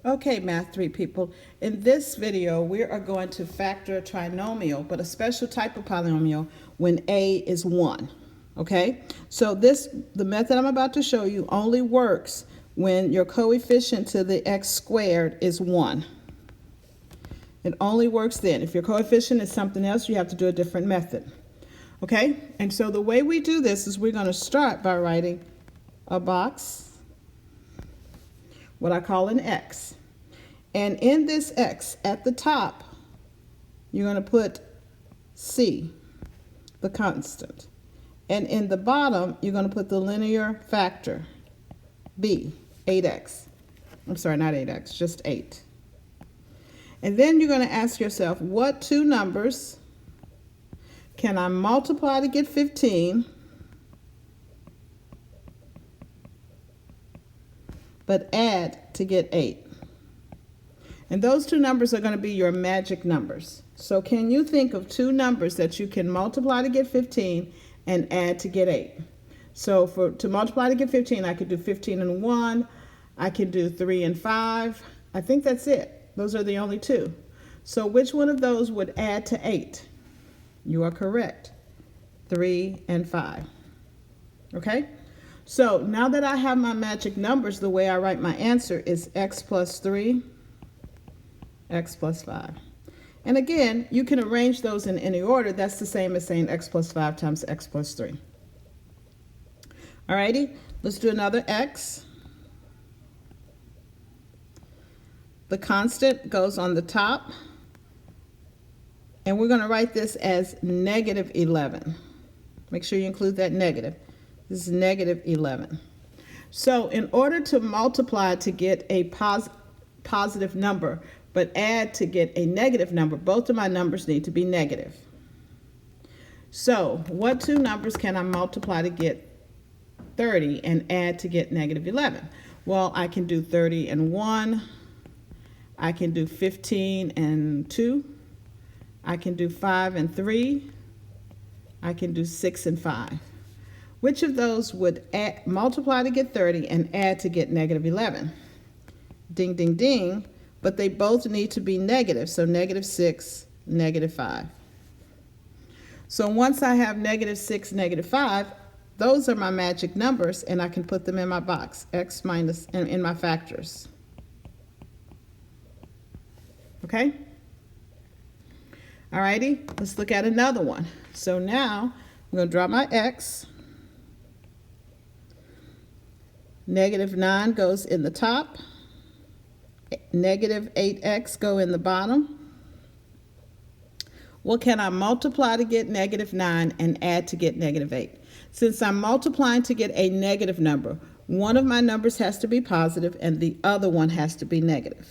Okay, Math 3 people, in this video we are going to factor a trinomial, but a special type of polynomial when a is 1. Okay, so the method I'm about to show you only works when your coefficient to the x squared is 1. It only works then. If your coefficient is something else, you have to do a different method. Okay, and so the way we do this is we're going to start by writing a box, what I call an x. And in this x, at the top, you're going to put c, the constant. And in the bottom, you're going to put the linear factor, b, 8x. I'm sorry, not 8x, just 8. And then you're going to ask yourself, what two numbers can I multiply to get 15, but add to get 8? And those two numbers are going to be your magic numbers. So can you think of two numbers that you can multiply to get 15 and add to get 8? So to multiply to get 15, I could do 15 and 1. I could do 3 and 5. I think that's it. Those are the only two. So which one of those would add to 8? You are correct. 3 and 5. Okay? So now that I have my magic numbers, the way I write my answer is x plus 3, x plus 5. And again, you can arrange those in any order. That's the same as saying x plus 5 times x plus 3. Alrighty, let's do another x. The constant goes on the top. And we're going to write this as negative 11. Make sure you include that negative. This is negative 11. So in order to multiply to get a positive number, but add to get a negative number, both of my numbers need to be negative. So what two numbers can I multiply to get 30 and add to get negative 11? Well, I can do 30 and 1. I can do 15 and 2. I can do 5 and 3. I can do 6 and 5. Which of those would multiply to get 30 and add to get negative 11? Ding, ding, ding. But they both need to be negative. So negative 6, negative 5. So once I have negative 6, negative 5, those are my magic numbers, and I can put them in my box, x minus, in my factors. Okay? Alrighty, let's look at another one. So now I'm going to draw my x. Negative 9 goes in the top. Negative 8x go in the bottom. What can I multiply to get negative 9 and add to get negative 8? Since I'm multiplying to get a negative number, one of my numbers has to be positive and the other one has to be negative.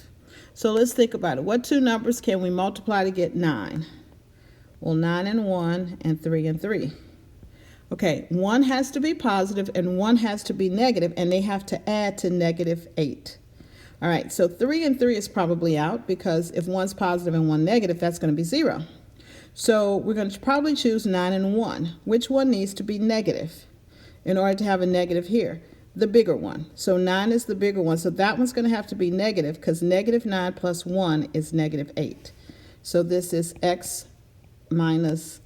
So let's think about it. What two numbers can we multiply to get 9? Well, 9 and 1 and 3 and 3. Okay, one has to be positive and one has to be negative, and they have to add to negative 8. All right, so 3 and 3 is probably out because if one's positive and one negative, that's going to be 0. So we're going to probably choose 9 and 1. Which one needs to be negative in order to have a negative here? The bigger one. So 9 is the bigger one. So that one's going to have to be negative because negative 9 plus 1 is negative 8. So this is x minus,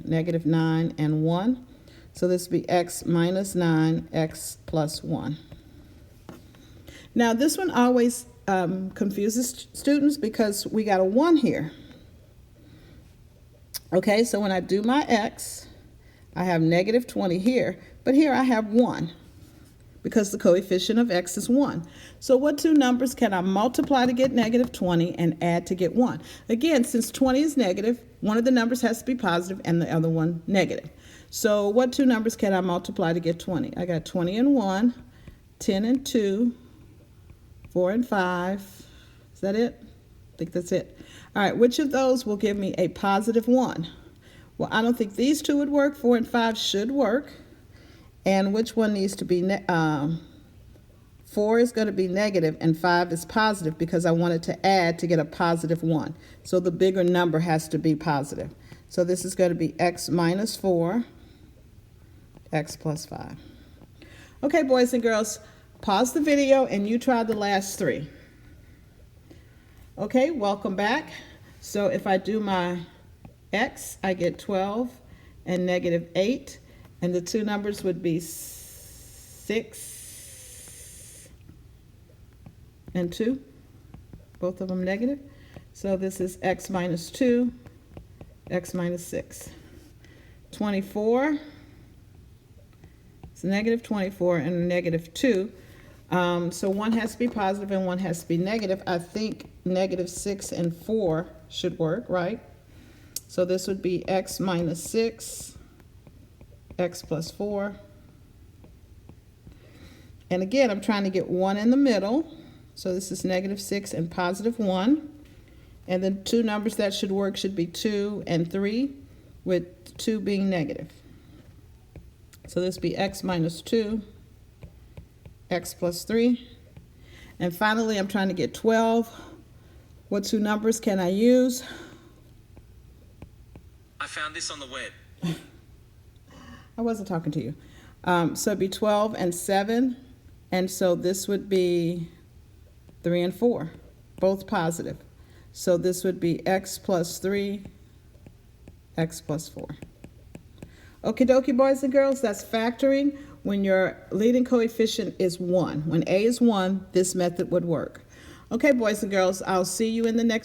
negative 9 and 1. So this would be x minus 9, x plus 1. Now this one always confuses students because we got a 1 here. Okay, so when I do my x, I have negative 20 here, but here I have 1 because the coefficient of x is 1. So what two numbers can I multiply to get negative 20 and add to get 1? Again, since 20 is negative, one of the numbers has to be positive and the other one negative. So what two numbers can I multiply to get 20? I got 20 and 1, 10 and 2, 4 and 5. Is that it? I think that's it. All right, which of those will give me a positive 1? Well, I don't think these two would work. 4 and 5 should work. And which one needs to be 4 is going to be negative and 5 is positive because I wanted to add to get a positive 1. So the bigger number has to be positive. So this is going to be x minus 4, x plus 5. Okay, boys and girls, pause the video and you try the last three. Okay, welcome back. So if I do my x, I get 12 and negative 8, and the two numbers would be 6 and 2, both of them negative. So this is x minus 2, x minus 6. 24, it's negative 24 and negative 2. So one has to be positive and one has to be negative. I think negative 6 and 4 should work, right? So this would be x minus 6, x plus 4. And again, I'm trying to get 1 in the middle. So this is negative 6 and positive 1. And the two numbers that should work should be 2 and 3, with 2 being negative. So this would be x minus 2, x plus 3. And finally, I'm trying to get 12. What two numbers can I use? I found this on the web. I wasn't talking to you. So it'd be 12 and 7. And so this would be 3 and 4, both positive. So this would be x plus 3, x plus 4. Okie dokie, boys and girls, that's factoring when your leading coefficient is 1. When a is 1, this method would work. Okay, boys and girls, I'll see you in the next